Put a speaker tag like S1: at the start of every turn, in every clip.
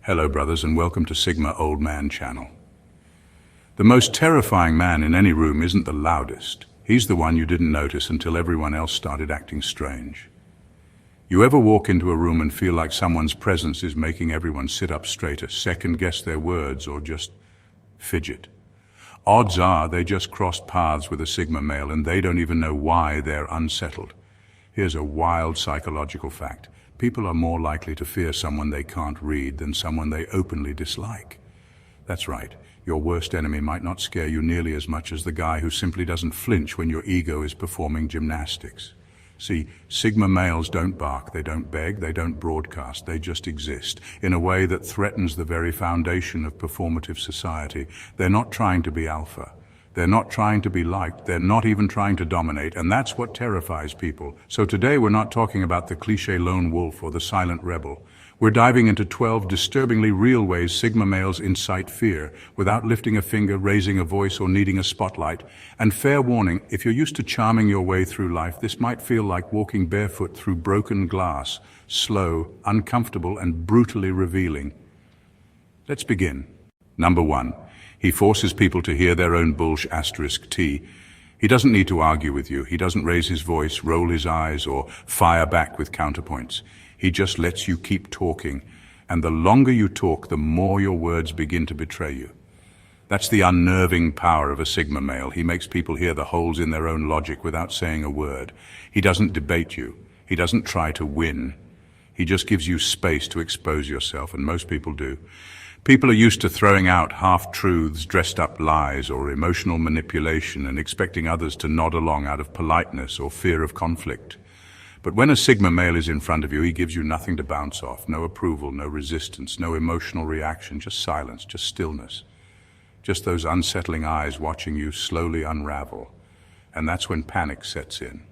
S1: Hello brothers and welcome to Sigma Old Man channel. The most terrifying man in any room isn't the loudest. He's the one you didn't notice until everyone else started acting strange. You ever walk into a room and feel like someone's presence is making everyone sit up straighter, second guess their words, or just fidget? Odds are they just crossed paths with a Sigma male and they don't even know why they're unsettled. Here's a wild psychological fact. People are more likely to fear someone they can't read than someone they openly dislike. That's right, your worst enemy might not scare you nearly as much as the guy who simply doesn't flinch when your ego is performing gymnastics. See, Sigma males don't bark, they don't beg, they don't broadcast, they just exist in a way that threatens the very foundation of performative society. They're not trying to be alpha. They're not trying to be liked, they're not even trying to dominate, and that's what terrifies people. So today we're not talking about the cliché lone wolf or the silent rebel. We're diving into 12 disturbingly real ways Sigma males incite fear, without lifting a finger, raising a voice, or needing a spotlight. And fair warning, if you're used to charming your way through life, this might feel like walking barefoot through broken glass, slow, uncomfortable, and brutally revealing. Let's begin. Number 1. He forces people to hear their own bullsh *T. He doesn't need to argue with you. He doesn't raise his voice, roll his eyes, or fire back with counterpoints. He just lets you keep talking, and the longer you talk, the more your words begin to betray you. That's the unnerving power of a Sigma male. He makes people hear the holes in their own logic without saying a word. He doesn't debate you. He doesn't try to win. He just gives you space to expose yourself, and most people do. People are used to throwing out half-truths, dressed-up lies, or emotional manipulation and expecting others to nod along out of politeness or fear of conflict. But when a Sigma male is in front of you, he gives you nothing to bounce off, no approval, no resistance, no emotional reaction, just silence, just stillness. Just those unsettling eyes watching you slowly unravel. And that's when panic sets in.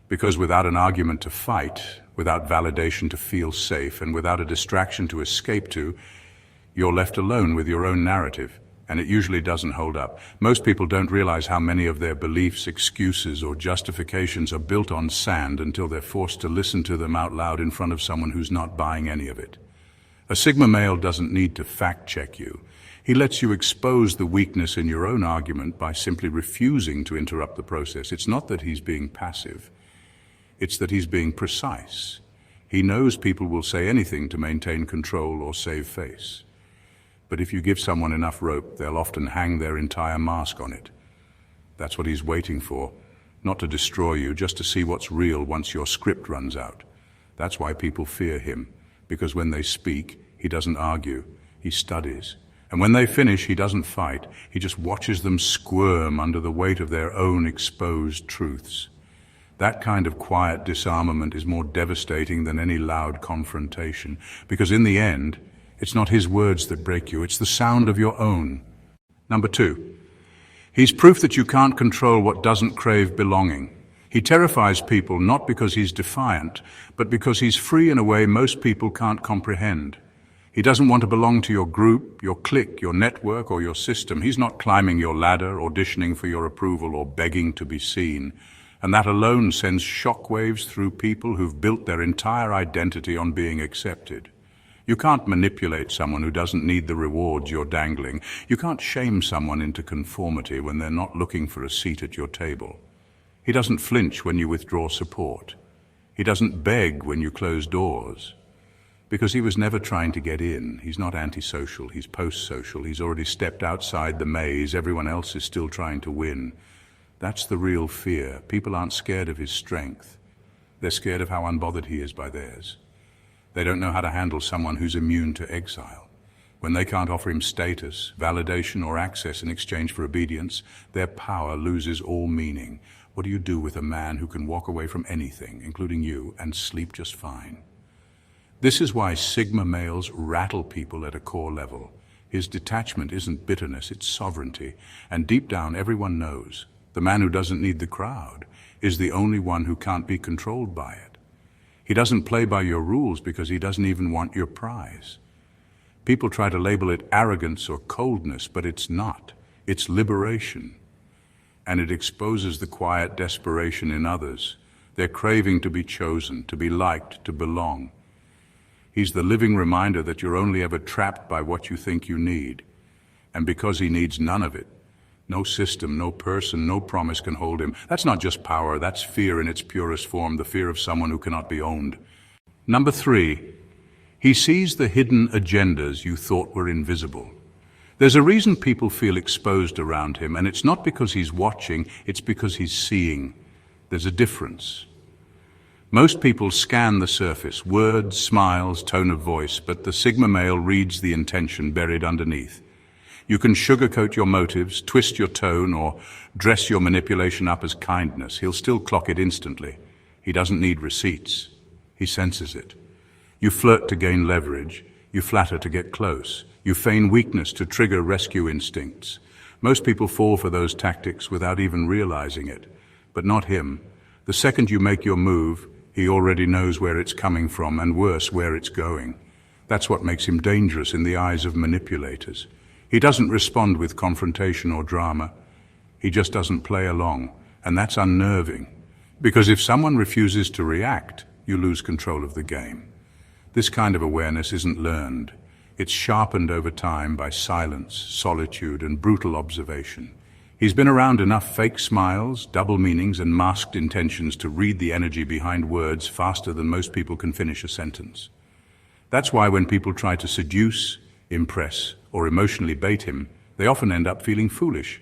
S1: Because without an argument to fight, without validation to feel safe, and without a distraction to escape to, you're left alone with your own narrative, and it usually doesn't hold up. Most people don't realize how many of their beliefs, excuses, or justifications are built on sand until they're forced to listen to them out loud in front of someone who's not buying any of it. A Sigma male doesn't need to fact-check you. He lets you expose the weakness in your own argument by simply refusing to interrupt the process. It's not that he's being passive. It's that he's being precise. He knows people will say anything to maintain control or save face. But if you give someone enough rope, they'll often hang their entire mask on it. That's what he's waiting for, not to destroy you, just to see what's real once your script runs out. That's why people fear him, because when they speak, he doesn't argue, he studies. And when they finish, he doesn't fight, he just watches them squirm under the weight of their own exposed truths. That kind of quiet disarmament is more devastating than any loud confrontation, because in the end, it's not his words that break you, it's the sound of your own. Number 2, he's proof that you can't control what doesn't crave belonging. He terrifies people not because he's defiant, but because he's free in a way most people can't comprehend. He doesn't want to belong to your group, your clique, your network, or your system. He's not climbing your ladder, auditioning for your approval, or begging to be seen. And that alone sends shockwaves through people who've built their entire identity on being accepted. You can't manipulate someone who doesn't need the rewards you're dangling. You can't shame someone into conformity when they're not looking for a seat at your table. He doesn't flinch when you withdraw support. He doesn't beg when you close doors. Because he was never trying to get in. He's not antisocial, he's post-social. He's already stepped outside the maze. Everyone else is still trying to win. That's the real fear. People aren't scared of his strength. They're scared of how unbothered he is by theirs. They don't know how to handle someone who's immune to exile. When they can't offer him status, validation, or access in exchange for obedience, their power loses all meaning. What do you do with a man who can walk away from anything, including you, and sleep just fine? This is why Sigma males rattle people at a core level. His detachment isn't bitterness, it's sovereignty. And deep down, everyone knows. The man who doesn't need the crowd is the only one who can't be controlled by it. He doesn't play by your rules because he doesn't even want your prize. People try to label it arrogance or coldness, but it's not. It's liberation. And it exposes the quiet desperation in others. They're craving to be chosen, to be liked, to belong. He's the living reminder that you're only ever trapped by what you think you need. And because he needs none of it, no system, no person, no promise can hold him. That's not just power, that's fear in its purest form, the fear of someone who cannot be owned. Number 3, he sees the hidden agendas you thought were invisible. There's a reason people feel exposed around him, and it's not because he's watching, it's because he's seeing. There's a difference. Most people scan the surface, words, smiles, tone of voice, but the Sigma male reads the intention buried underneath. You can sugarcoat your motives, twist your tone, or dress your manipulation up as kindness. He'll still clock it instantly. He doesn't need receipts. He senses it. You flirt to gain leverage. You flatter to get close. You feign weakness to trigger rescue instincts. Most people fall for those tactics without even realizing it. But not him. The second you make your move, he already knows where it's coming from, and worse, where it's going. That's what makes him dangerous in the eyes of manipulators. He doesn't respond with confrontation or drama. He just doesn't play along, and that's unnerving. Because if someone refuses to react, you lose control of the game. This kind of awareness isn't learned. It's sharpened over time by silence, solitude, and brutal observation. He's been around enough fake smiles, double meanings, and masked intentions to read the energy behind words faster than most people can finish a sentence. That's why when people try to seduce, impress, or emotionally bait him, they often end up feeling foolish.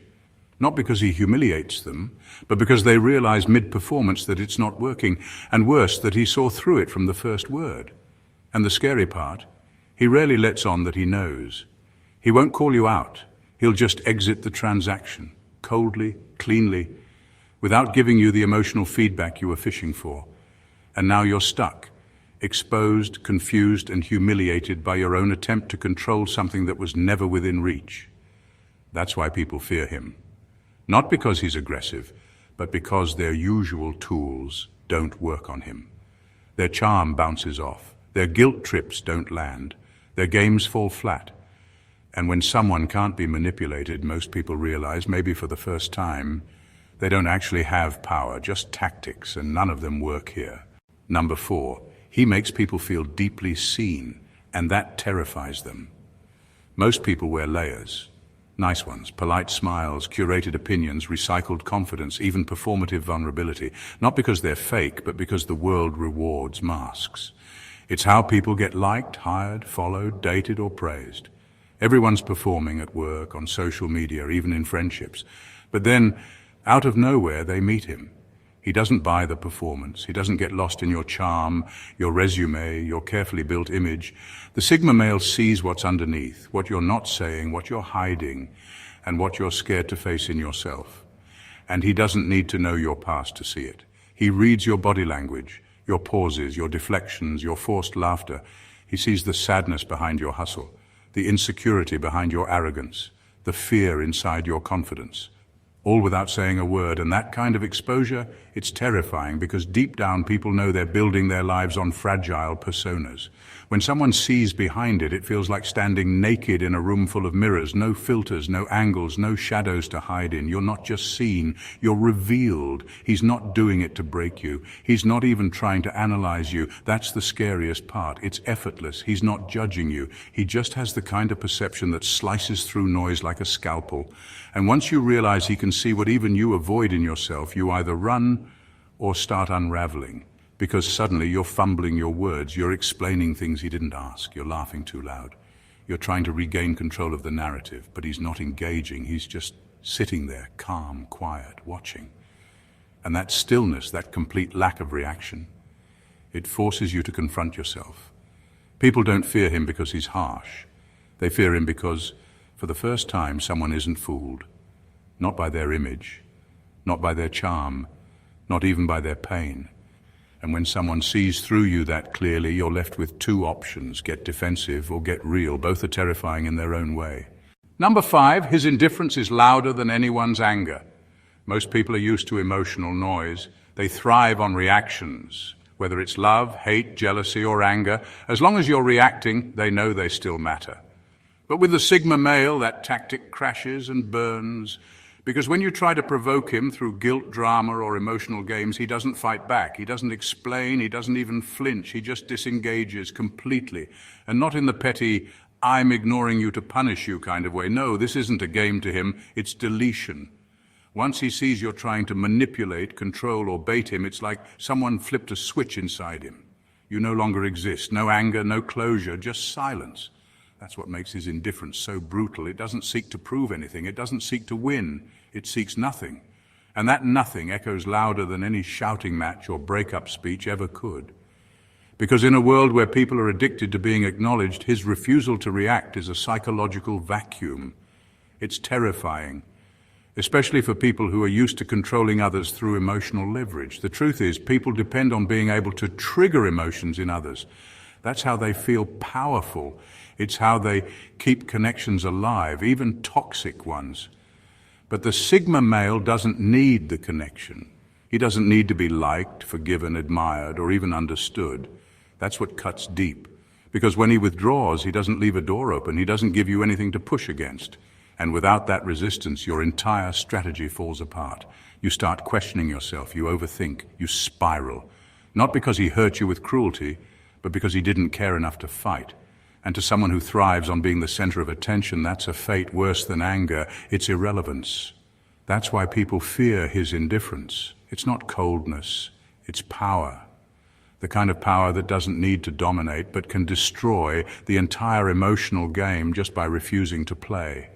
S1: Not because he humiliates them, but because they realize mid-performance that it's not working, and worse, that he saw through it from the first word. And the scary part, he rarely lets on that he knows. He won't call you out. He'll just exit the transaction, coldly, cleanly, without giving you the emotional feedback you were fishing for. And now you're stuck, exposed, confused, and humiliated by your own attempt to control something that was never within reach. That's why people fear him. Not because he's aggressive, but because their usual tools don't work on him. Their charm bounces off. Their guilt trips don't land. Their games fall flat. And when someone can't be manipulated, most people realize, maybe for the first time, they don't actually have power, just tactics, and none of them work here. Number 4. He makes people feel deeply seen, and that terrifies them. Most people wear layers. Nice ones, polite smiles, curated opinions, recycled confidence, even performative vulnerability. Not because they're fake, but because the world rewards masks. It's how people get liked, hired, followed, dated, or praised. Everyone's performing at work, on social media, even in friendships. But then, out of nowhere, they meet him. He doesn't buy the performance. He doesn't get lost in your charm, your resume, your carefully built image. The Sigma male sees what's underneath, what you're not saying, what you're hiding, and what you're scared to face in yourself. And he doesn't need to know your past to see it. He reads your body language, your pauses, your deflections, your forced laughter. He sees the sadness behind your hustle, the insecurity behind your arrogance, the fear inside your confidence. All without saying a word, and that kind of exposure, it's terrifying because deep down people know they're building their lives on fragile personas. When someone sees behind it, it feels like standing naked in a room full of mirrors, no filters, no angles, no shadows to hide in. You're not just seen, you're revealed. He's not doing it to break you. He's not even trying to analyze you. That's the scariest part. It's effortless. He's not judging you. He just has the kind of perception that slices through noise like a scalpel. And once you realize he can see what even you avoid in yourself, you either run or start unraveling. Because suddenly you're fumbling your words, you're explaining things he didn't ask, you're laughing too loud. You're trying to regain control of the narrative, but he's not engaging, he's just sitting there, calm, quiet, watching. And that stillness, that complete lack of reaction, it forces you to confront yourself. People don't fear him because he's harsh. They fear him because, for the first time, someone isn't fooled. Not by their image, not by their charm, not even by their pain. And when someone sees through you that clearly, you're left with two options: get defensive or get real. Both are terrifying in their own way. Number 5, his indifference is louder than anyone's anger. Most people are used to emotional noise. They thrive on reactions, whether it's love, hate, jealousy, or anger. As long as you're reacting, they know they still matter. But with the Sigma male, that tactic crashes and burns Because when you try to provoke him through guilt, drama, or emotional games, he doesn't fight back, he doesn't explain, he doesn't even flinch, he just disengages completely. And not in the petty, I'm ignoring you to punish you kind of way. No, this isn't a game to him, it's deletion. Once he sees you're trying to manipulate, control, or bait him, it's like someone flipped a switch inside him. You no longer exist, no anger, no closure, just silence. That's what makes his indifference so brutal. It doesn't seek to prove anything. It doesn't seek to win. It seeks nothing. And that nothing echoes louder than any shouting match or breakup speech ever could. Because in a world where people are addicted to being acknowledged, his refusal to react is a psychological vacuum. It's terrifying, especially for people who are used to controlling others through emotional leverage. The truth is, people depend on being able to trigger emotions in others. That's how they feel powerful. It's how they keep connections alive, even toxic ones. But the Sigma male doesn't need the connection. He doesn't need to be liked, forgiven, admired, or even understood. That's what cuts deep. Because when he withdraws, he doesn't leave a door open. He doesn't give you anything to push against. And without that resistance, your entire strategy falls apart. You start questioning yourself, you overthink, you spiral. Not because he hurt you with cruelty, but because he didn't care enough to fight. And to someone who thrives on being the center of attention, that's a fate worse than anger. It's irrelevance. That's why people fear his indifference. It's not coldness, it's power. The kind of power that doesn't need to dominate, but can destroy the entire emotional game just by refusing to play.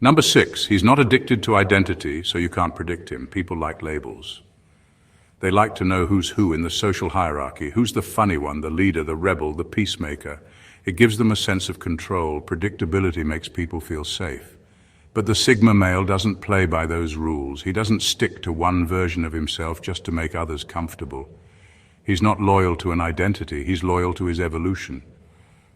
S1: Number 6, he's not addicted to identity, so you can't predict him. People like labels. They like to know who's who in the social hierarchy, who's the funny one, the leader, the rebel, the peacemaker. It gives them a sense of control. Predictability makes people feel safe. But the Sigma male doesn't play by those rules. He doesn't stick to one version of himself just to make others comfortable. He's not loyal to an identity, he's loyal to his evolution.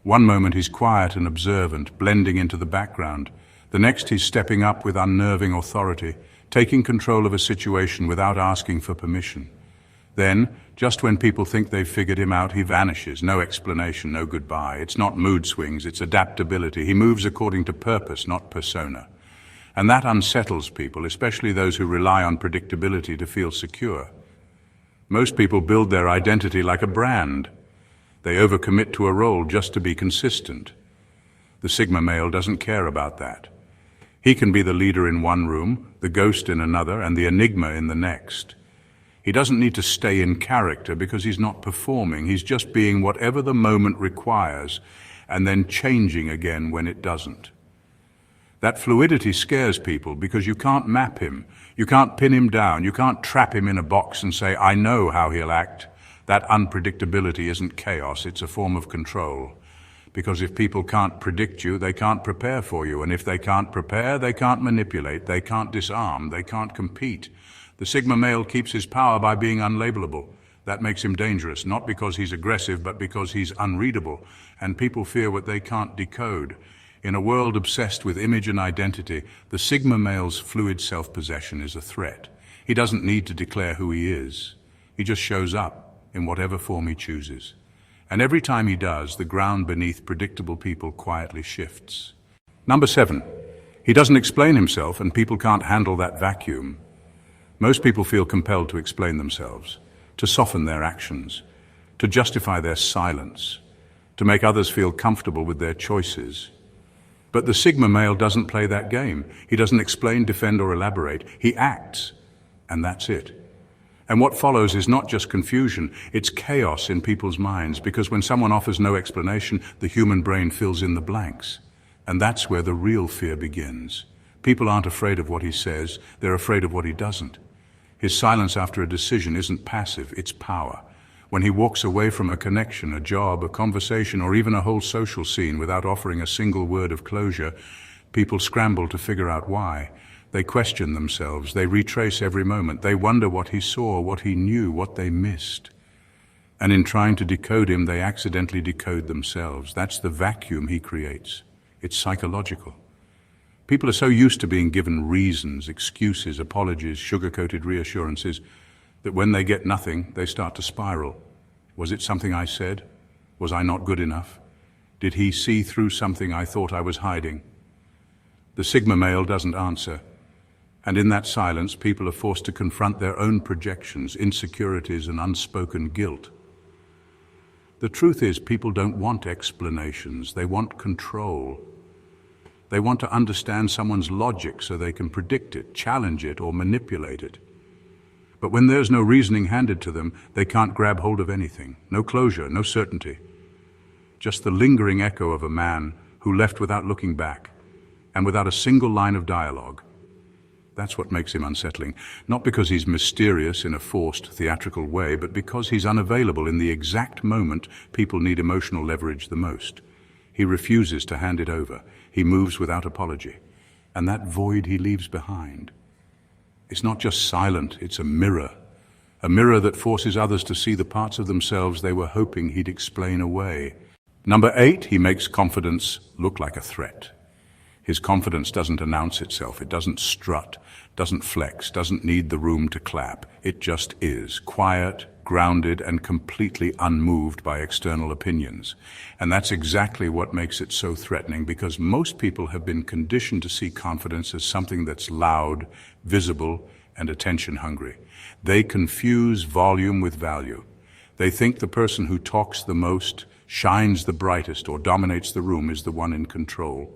S1: One moment he's quiet and observant, blending into the background. The next he's stepping up with unnerving authority, taking control of a situation without asking for permission. Then, just when people think they've figured him out, he vanishes. No explanation, no goodbye. It's not mood swings, it's adaptability. He moves according to purpose, not persona. And that unsettles people, especially those who rely on predictability to feel secure. Most people build their identity like a brand. They overcommit to a role just to be consistent. The Sigma male doesn't care about that. He can be the leader in one room, the ghost in another, and the enigma in the next. He doesn't need to stay in character because he's not performing. He's just being whatever the moment requires and then changing again when it doesn't. That fluidity scares people because you can't map him. You can't pin him down. You can't trap him in a box and say, I know how he'll act. That unpredictability isn't chaos. It's a form of control. Because if people can't predict you, they can't prepare for you. And if they can't prepare, they can't manipulate. They can't disarm. They can't compete. The Sigma male keeps his power by being unlabelable. That makes him dangerous, not because he's aggressive, but because he's unreadable, and people fear what they can't decode. In a world obsessed with image and identity, the Sigma male's fluid self-possession is a threat. He doesn't need to declare who he is. He just shows up in whatever form he chooses. And every time he does, the ground beneath predictable people quietly shifts. Number 7, he doesn't explain himself, and people can't handle that vacuum. Most people feel compelled to explain themselves, to soften their actions, to justify their silence, to make others feel comfortable with their choices. But the Sigma male doesn't play that game. He doesn't explain, defend, or elaborate. He acts, and that's it. And what follows is not just confusion, it's chaos in people's minds, because when someone offers no explanation, the human brain fills in the blanks. And that's where the real fear begins. People aren't afraid of what he says, they're afraid of what he doesn't. His silence after a decision isn't passive, it's power. When he walks away from a connection, a job, a conversation, or even a whole social scene without offering a single word of closure, people scramble to figure out why. They question themselves, they retrace every moment, they wonder what he saw, what he knew, what they missed. And in trying to decode him, they accidentally decode themselves. That's the vacuum he creates. It's psychological. People are so used to being given reasons, excuses, apologies, sugar-coated reassurances, that when they get nothing, they start to spiral. Was it something I said? Was I not good enough? Did he see through something I thought I was hiding? The Sigma male doesn't answer. And in that silence, people are forced to confront their own projections, insecurities, and unspoken guilt. The truth is, people don't want explanations. They want control. They want to understand someone's logic so they can predict it, challenge it, or manipulate it. But when there's no reasoning handed to them, they can't grab hold of anything. No closure, no certainty. Just the lingering echo of a man who left without looking back, and without a single line of dialogue. That's what makes him unsettling. Not because he's mysterious in a forced, theatrical way, but because he's unavailable in the exact moment people need emotional leverage the most. He refuses to hand it over. He moves without apology. And that void he leaves behind, it's not just silent, it's a mirror. A mirror that forces others to see the parts of themselves they were hoping he'd explain away. Number 8, he makes confidence look like a threat. His confidence doesn't announce itself. It doesn't strut, doesn't flex, doesn't need the room to clap. It just is, quiet, grounded, and completely unmoved by external opinions. And that's exactly what makes it so threatening, because most people have been conditioned to see confidence as something that's loud, visible, and attention-hungry. They confuse volume with value. They think the person who talks the most, shines the brightest, or dominates the room is the one in control.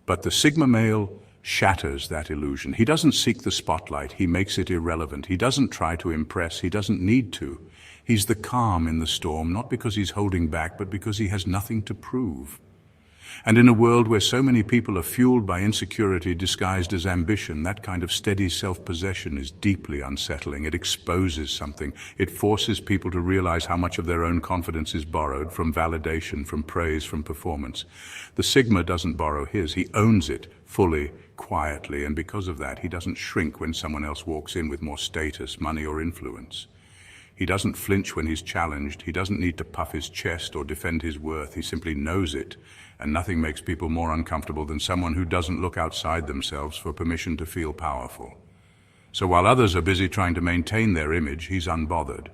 S1: But the Sigma male shatters that illusion. He doesn't seek the spotlight. He makes it irrelevant. He doesn't try to impress. He doesn't need to. He's the calm in the storm, not because he's holding back, but because he has nothing to prove. And in a world where so many people are fueled by insecurity disguised as ambition, that kind of steady self-possession is deeply unsettling. It exposes something. It forces people to realize how much of their own confidence is borrowed from validation, from praise, from performance. The Sigma doesn't borrow his. He owns it fully, quietly, and because of that, he doesn't shrink when someone else walks in with more status, money, or influence. He doesn't flinch when he's challenged. He doesn't need to puff his chest or defend his worth. He simply knows it. And nothing makes people more uncomfortable than someone who doesn't look outside themselves for permission to feel powerful. So while others are busy trying to maintain their image, he's unbothered.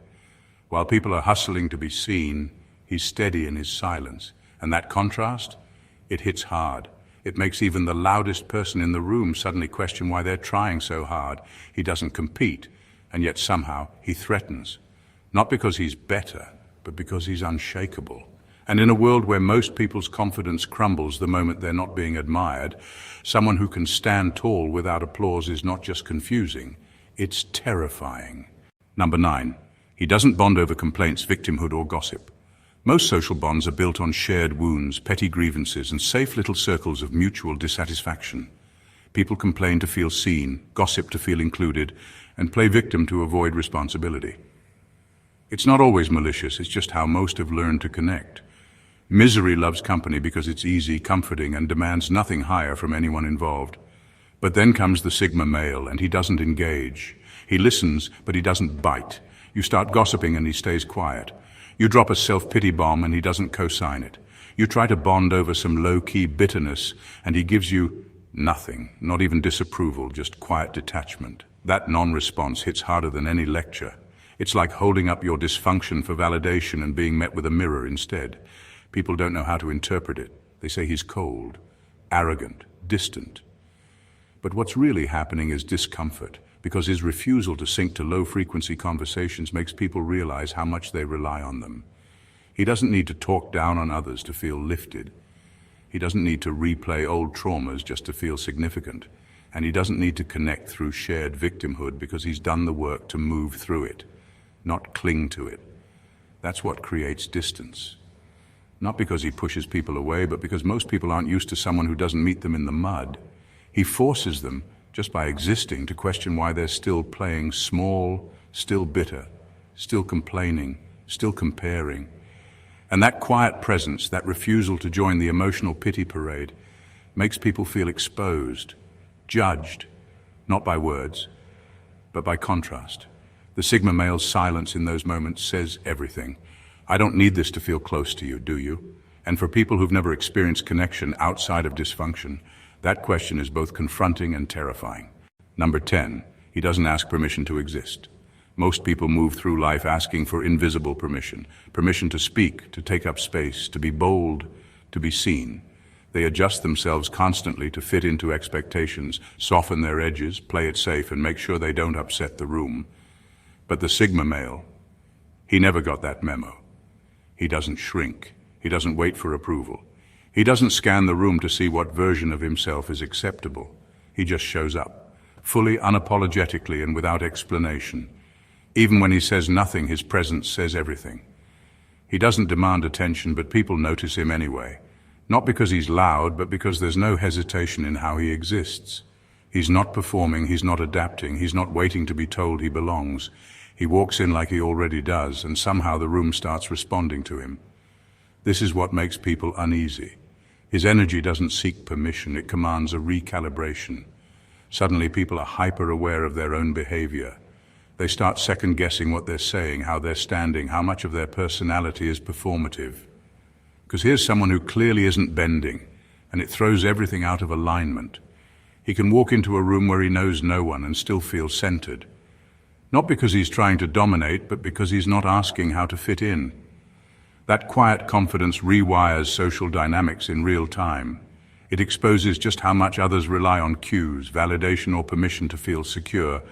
S1: While people are hustling to be seen, he's steady in his silence. And that contrast, it hits hard. It makes even the loudest person in the room suddenly question why they're trying so hard. He doesn't compete, and yet somehow he threatens. Not because he's better, but because he's unshakable. And in a world where most people's confidence crumbles the moment they're not being admired, someone who can stand tall without applause is not just confusing, it's terrifying. Number 9, he doesn't bond over complaints, victimhood, or gossip. Most social bonds are built on shared wounds, petty grievances, and safe little circles of mutual dissatisfaction. People complain to feel seen, gossip to feel included, and play victim to avoid responsibility. It's not always malicious, it's just how most have learned to connect. Misery loves company because it's easy, comforting, and demands nothing higher from anyone involved. But then comes the Sigma male, and he doesn't engage. He listens, but he doesn't bite. You start gossiping, and he stays quiet. You drop a self-pity bomb, and he doesn't co-sign it. You try to bond over some low-key bitterness, and he gives you nothing, not even disapproval, just quiet detachment. That non-response hits harder than any lecture. It's like holding up your dysfunction for validation and being met with a mirror instead. People don't know how to interpret it. They say he's cold, arrogant, distant. But what's really happening is discomfort, because his refusal to sink to low-frequency conversations makes people realize how much they rely on them. He doesn't need to talk down on others to feel lifted. He doesn't need to replay old traumas just to feel significant. And he doesn't need to connect through shared victimhood because he's done the work to move through it, not cling to it. That's what creates distance. Not because he pushes people away, but because most people aren't used to someone who doesn't meet them in the mud. He forces them, just by existing, to question why they're still playing small, still bitter, still complaining, still comparing. And that quiet presence, that refusal to join the emotional pity parade, makes people feel exposed, judged, not by words, but by contrast. The Sigma male's silence in those moments says everything. I don't need this to feel close to you, do you? And for people who've never experienced connection outside of dysfunction, that question is both confronting and terrifying. Number 10, he doesn't ask permission to exist. Most people move through life asking for invisible permission, permission to speak, to take up space, to be bold, to be seen. They adjust themselves constantly to fit into expectations, soften their edges, play it safe, and make sure they don't upset the room. But the Sigma male, he never got that memo. He doesn't shrink. He doesn't wait for approval. He doesn't scan the room to see what version of himself is acceptable. He just shows up, fully, unapologetically, and without explanation. Even when he says nothing, his presence says everything. He doesn't demand attention, but people notice him anyway. Not because he's loud, but because there's no hesitation in how he exists. He's not performing, he's not adapting, he's not waiting to be told he belongs. He walks in like he already does, and somehow the room starts responding to him. This is what makes people uneasy. His energy doesn't seek permission, it commands a recalibration. Suddenly people are hyper-aware of their own behavior. They start second-guessing what they're saying, how they're standing, how much of their personality is performative. Because here's someone who clearly isn't bending, and it throws everything out of alignment. He can walk into a room where he knows no one and still feel centered. Not because he's trying to dominate, but because he's not asking how to fit in. That quiet confidence rewires social dynamics in real time. It exposes just how much others rely on cues, validation, or permission to feel secure.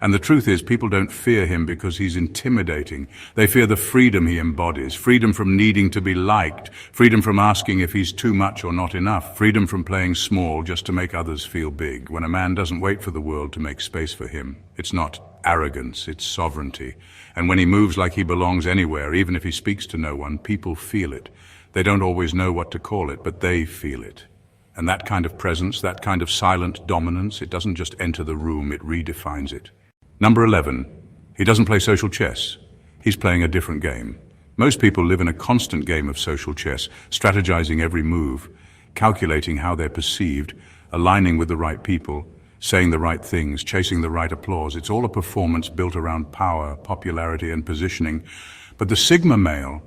S1: And the truth is, people don't fear him because he's intimidating. They fear the freedom he embodies, freedom from needing to be liked, freedom from asking if he's too much or not enough, freedom from playing small just to make others feel big. When a man doesn't wait for the world to make space for him, it's not arrogance, it's sovereignty. And when he moves like he belongs anywhere, even if he speaks to no one, people feel it. They don't always know what to call it, but they feel it. And that kind of presence, that kind of silent dominance, it doesn't just enter the room, it redefines it. Number 11, he doesn't play social chess. He's playing a different game. Most people live in a constant game of social chess, strategizing every move, calculating how they're perceived, aligning with the right people, saying the right things, chasing the right applause. It's all a performance built around power, popularity, and positioning. But the Sigma male,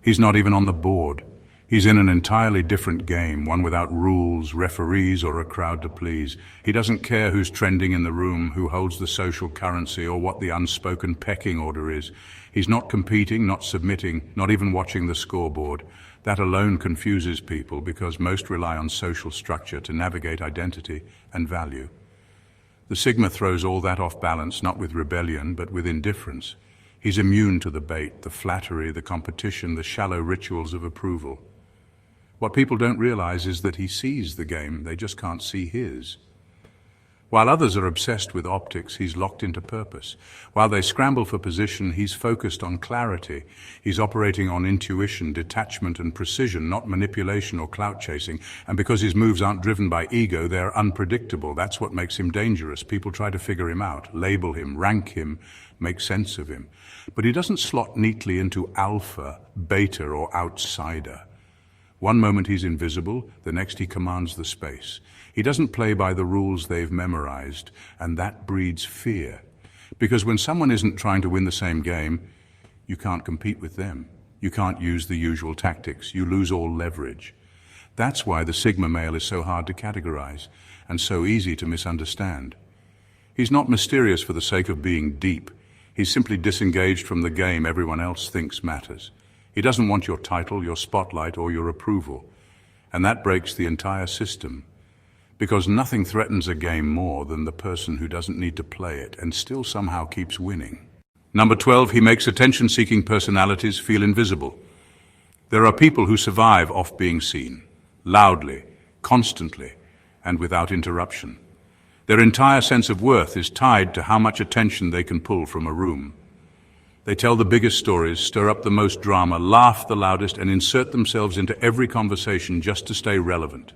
S1: he's not even on the board. He's in an entirely different game, one without rules, referees, or a crowd to please. He doesn't care who's trending in the room, who holds the social currency, or what the unspoken pecking order is. He's not competing, not submitting, not even watching the scoreboard. That alone confuses people because most rely on social structure to navigate identity and value. The Sigma throws all that off balance, not with rebellion, but with indifference. He's immune to the bait, the flattery, the competition, the shallow rituals of approval. What people don't realize is that he sees the game, they just can't see his. While others are obsessed with optics, he's locked into purpose. While they scramble for position, he's focused on clarity. He's operating on intuition, detachment, and precision, not manipulation or clout chasing. And because his moves aren't driven by ego, they're unpredictable. That's what makes him dangerous. People try to figure him out, label him, rank him, make sense of him. But he doesn't slot neatly into alpha, beta, or outsider. One moment he's invisible, the next he commands the space. He doesn't play by the rules they've memorized, and that breeds fear. Because when someone isn't trying to win the same game, you can't compete with them. You can't use the usual tactics. You lose all leverage. That's why the Sigma male is so hard to categorize, and so easy to misunderstand. He's not mysterious for the sake of being deep. He's simply disengaged from the game everyone else thinks matters. He doesn't want your title, your spotlight, or your approval. And that breaks the entire system. Because nothing threatens a game more than the person who doesn't need to play it and still somehow keeps winning. Number 12, he makes attention-seeking personalities feel invisible. There are people who survive off being seen, loudly, constantly, and without interruption. Their entire sense of worth is tied to how much attention they can pull from a room. They tell the biggest stories, stir up the most drama, laugh the loudest, and insert themselves into every conversation just to stay relevant.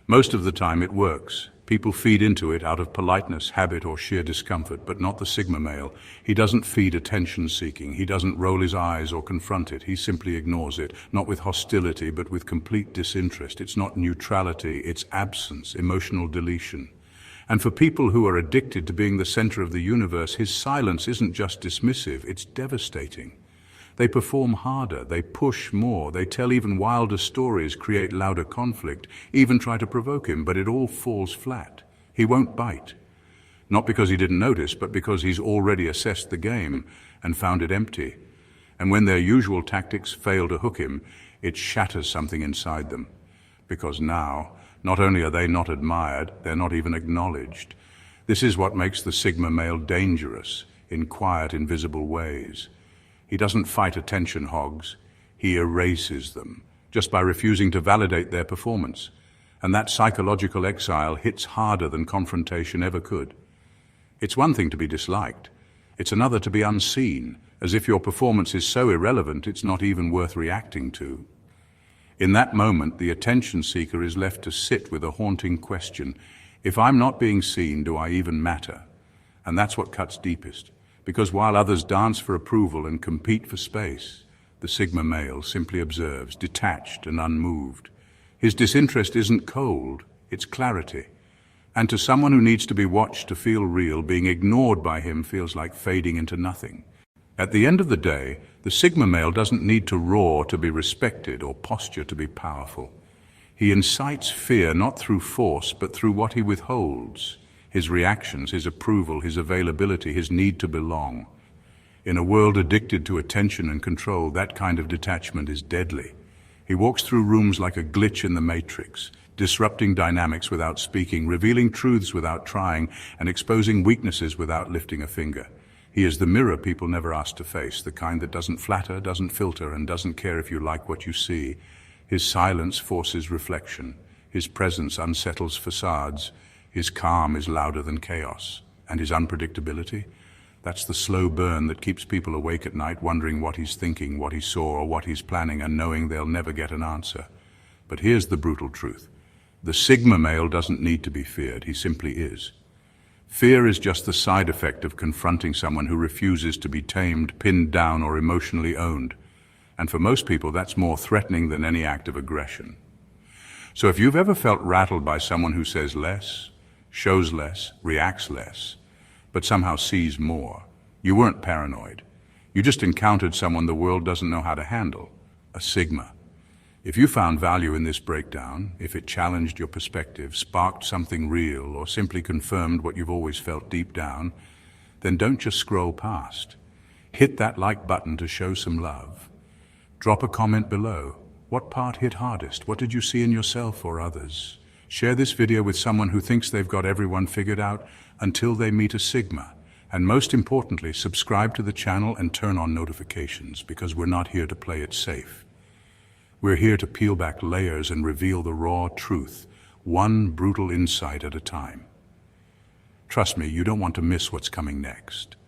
S1: Most of the time it works. People feed into it out of politeness, habit, or sheer discomfort, but not the Sigma male. He doesn't feed attention-seeking. He doesn't roll his eyes or confront it. He simply ignores it, not with hostility, but with complete disinterest. It's not neutrality, it's absence, emotional deletion. And for people who are addicted to being the center of the universe, his silence isn't just dismissive, it's devastating. They perform harder, they push more, they tell even wilder stories, create louder conflict, even try to provoke him, but it all falls flat. He won't bite. Not because he didn't notice, but because he's already assessed the game and found it empty. And when their usual tactics fail to hook him, it shatters something inside them. because now, not only are they not admired, they're not even acknowledged. This is what makes the Sigma male dangerous, in quiet, invisible ways. He doesn't fight attention hogs, he erases them, just by refusing to validate their performance. And that psychological exile hits harder than confrontation ever could. It's one thing to be disliked, it's another to be unseen, as if your performance is so irrelevant it's not even worth reacting to. In that moment, the attention seeker is left to sit with a haunting question: if I'm not being seen, do I even matter? And that's what cuts deepest, because while others dance for approval and compete for space, the Sigma male simply observes, detached and unmoved. His disinterest isn't cold, it's clarity. And to someone who needs to be watched to feel real, being ignored by him feels like fading into nothing. At the end of the day, the Sigma male doesn't need to roar to be respected or posture to be powerful. He incites fear not through force, but through what he withholds: his reactions, his approval, his availability, his need to belong. In a world addicted to attention and control, that kind of detachment is deadly. He walks through rooms like a glitch in the matrix, disrupting dynamics without speaking, revealing truths without trying, and exposing weaknesses without lifting a finger. He is the mirror people never ask to face, the kind that doesn't flatter, doesn't filter, and doesn't care if you like what you see. His silence forces reflection. His presence unsettles facades. His calm is louder than chaos. And his unpredictability? That's the slow burn that keeps people awake at night, wondering what he's thinking, what he saw, or what he's planning, and knowing they'll never get an answer. But here's the brutal truth. The Sigma male doesn't need to be feared, he simply is. Fear is just the side effect of confronting someone who refuses to be tamed, pinned down, or emotionally owned. And for most people, that's more threatening than any act of aggression. So if you've ever felt rattled by someone who says less, shows less, reacts less, but somehow sees more, you weren't paranoid. You just encountered someone the world doesn't know how to handle, a Sigma. If you found value in this breakdown, if it challenged your perspective, sparked something real, or simply confirmed what you've always felt deep down, then don't just scroll past. Hit that like button to show some love. Drop a comment below. What part hit hardest? What did you see in yourself or others? Share this video with someone who thinks they've got everyone figured out until they meet a Sigma. And most importantly, subscribe to the channel and turn on notifications, because we're not here to play it safe. We're here to peel back layers and reveal the raw truth, one brutal insight at a time. Trust me, you don't want to miss what's coming next.